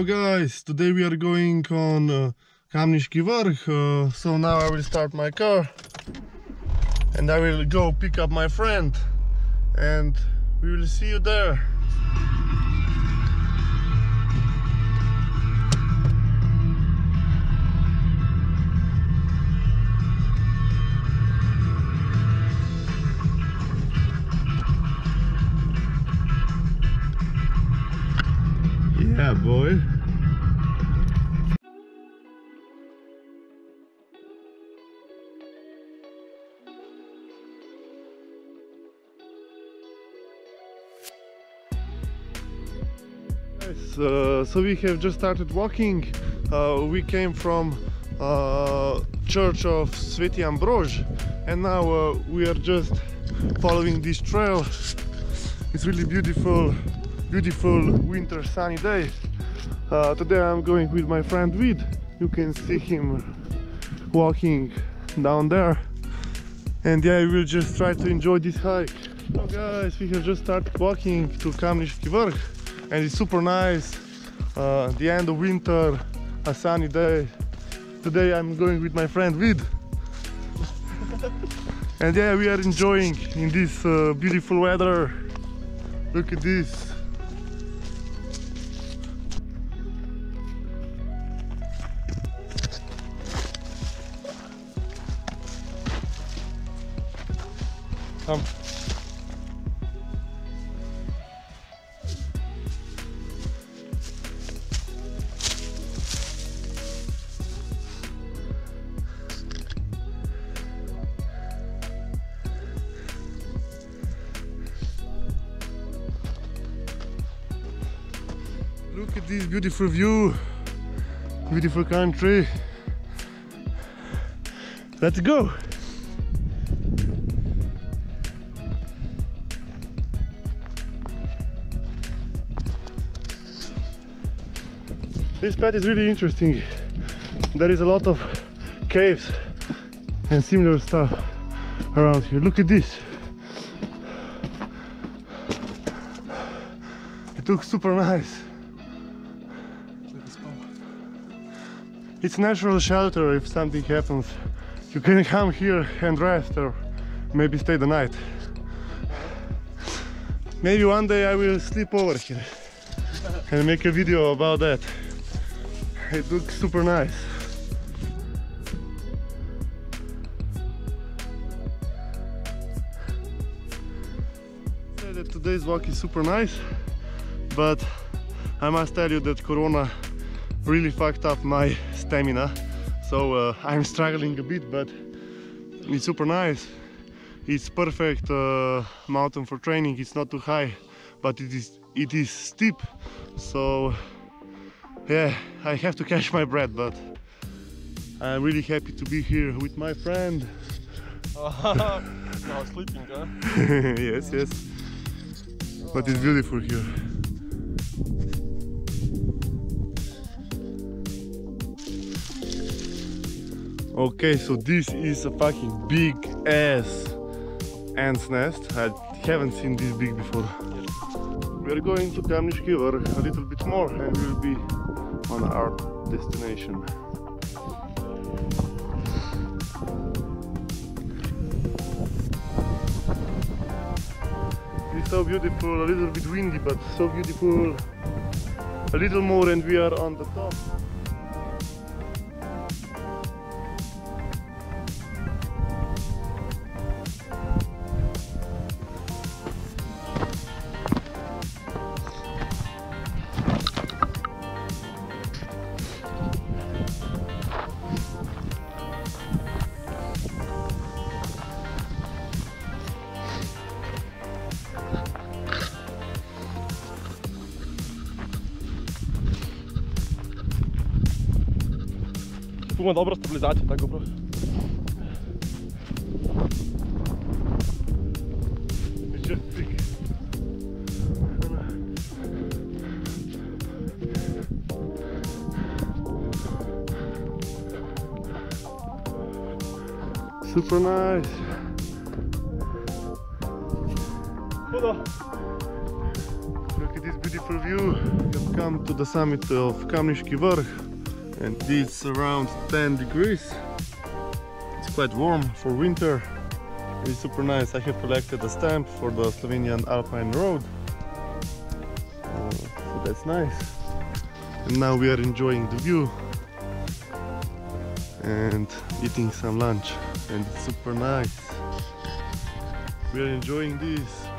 Hello guys, today we are going on Kamniški Vrh, so now I will start my car and I will go pick up my friend and we will see you there. Yeah, boy. So we have just started walking. We came from Church of Sveti Ambrož and now we are just following this trail. It's really beautiful winter sunny day. Today I'm going with my friend Vid. You can see him walking down there, and yeah, we will just try to enjoy this hike. So guys, we have just started walking to Kamniški Vrh and it's super nice. The end of winter, a sunny day. Today I'm going with my friend Vid. And yeah, we are enjoying in this beautiful weather. Look at this. Look at this beautiful view, beautiful country. Let's go! This path is really interesting. There is a lot of caves and similar stuff around here. Look at this. It looks super nice. It's natural shelter. If something happens, you can come here and rest or maybe stay the night. Maybe one day I will sleep over here and make a video about that. It looks super nice. That today's walk is super nice, but I must tell you that Corona really fucked up my stamina, so I'm struggling a bit, but it's super nice. It's perfect mountain for training. It's not too high, but it is steep, so yeah, I have to catch my breath, but I'm really happy to be here with my friend. Now sleeping, huh? Yes, but it's beautiful here. Okay, so this is a fucking big ass ant's nest. I haven't seen this big before. We are going to Kamniški Vrh a little bit more and we'll be on our destination. It's so beautiful, a little bit windy, but so beautiful. A little more and we are on the top. Tu ima dobra stabilizacija, ta GoPro. It's just big. Super nice. Look at this beautiful view. We've come to the summit of Kamniški and it's around 10 degrees. It's quite warm for winter. It's super nice. I have collected a stamp for the Slovenian Alpine Road. So that's nice. And now we are enjoying the view and eating some lunch, and it's super nice. We are enjoying this.